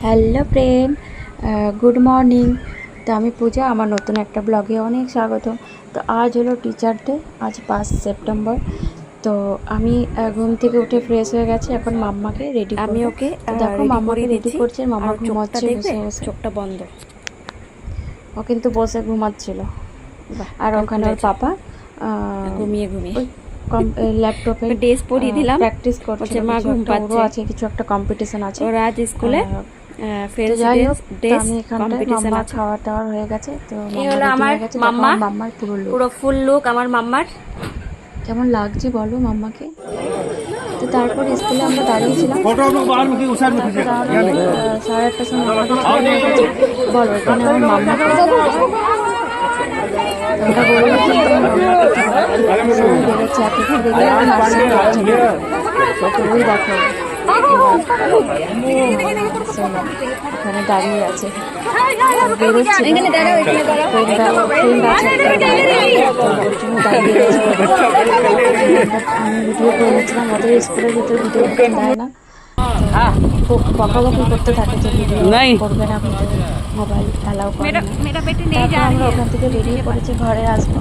Hello friend, good morning. তো আমি পূজা, আমার নতুন একটা ব্লগে অনেক স্বাগত। তো আজ হলো টিচার ডে, আজ 5 সেপ্টেম্বর। তো আমি ঘুম থেকে উঠে ফ্রেশ হয়ে গেছি, এখন মাম্মাকে রেডি আমি করব। ওকে তো দেখো মাম্মাকে রেডি করছে, মাম্মা আর ঘুমাচ্ছে বসে বসে। চোখটা বন্ধ। ও কিন্তু বসে ঘুমাচ্ছিল। আর ওখানে ওর পাপা ঘুমিয়ে ঘুমিয়ে ওই ল্যাপটপে ড্রেস পরিয়ে দিলাম, প্র্যাকটিস করছে। মা ঘুম পাচ্ছে, আছে কিছু একটা কম্পিটিশন আছে ওর আজ স্কুলে তো যাই হোক, আমি এখানটায় মাম্মার খাওয়া টাওয়ার হয়ে গেছে। তো এই হলো আমার মাম্মার পুরো ফুল লুক আমার মাম্মার। কেমন লাগছে বলো মাম্মাকে। তো তারপর স্কুলে আমরা দাঁড়িয়েছিলাম, 8:30 সময় বলো এখানে আমার মাম্মাকে আমরা বললাম বেরোচ্ছে, এত দেখে আমার নার্সিং করছে ওই দেখো ওখানে দাঁড়িয়ে আছে, বেরোচ্ছে আমি ভিডিও করে নিচ্ছিলাম। ওদের স্কুলের ভিতরে ভিডিও দেয় না, খুব বকাবকি করতে থাকে যে ভিডিও করবে না, ভিতরে মোবাইল অ্যালাউ করে না। তারপর আমরা ওখান থেকে বেরিয়ে পড়েছি, ঘরে আসবো।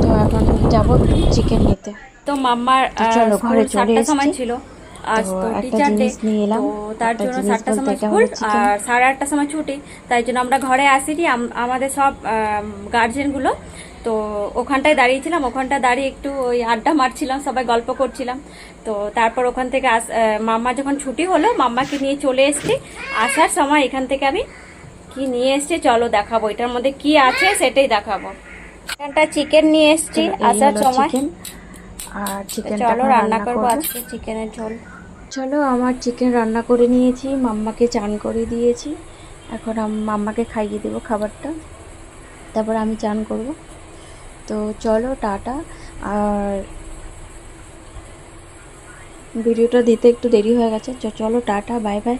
তো এখন যাবো চিকেন নিতে। তো মাম্মার চলো ঘরে চলে সময় এসেছি। ছিল, আজ তো টিচার ডে, তো তার জন্য 7টার সময় স্কুল আর 8:30 সময় ছুটি। তাই জন্য আমরা ঘরে আসিনি, আমাদের সব গার্জেনগুলো। তো ওখানটায় দাঁড়িয়েছিলাম, ওখানটায় দাঁড়িয়ে একটু ওই আড্ডা মারছিলাম, সবাই গল্প করছিলাম। তো তারপর ওখান থেকে মাম্মা যখন ছুটি হলো, মাম্মাকে নিয়ে চলে এসেছি। আসার সময় এখান থেকে আমি কি নিয়ে এসেছি চলো দেখাবো, এটার মধ্যে কি আছে সেটাই দেখাবো। এখানটা চিকেন নিয়ে এসেছি আসার সময়, আর চিকেন চলো রান্না করবো আজকে চিকেনের ঝোল। চলো আমার চিকেন রান্না করে নিয়েছি, মাম্মাকে চান করে দিয়েছি। এখন মাম্মাকে খাইয়ে দেবো খাবারটা, তারপর আমি চান করব। তো চলো টাটা। আর ভিডিওটা দিতে একটু দেরি হয়ে গেছে, চলো টাটা, বাই বাই।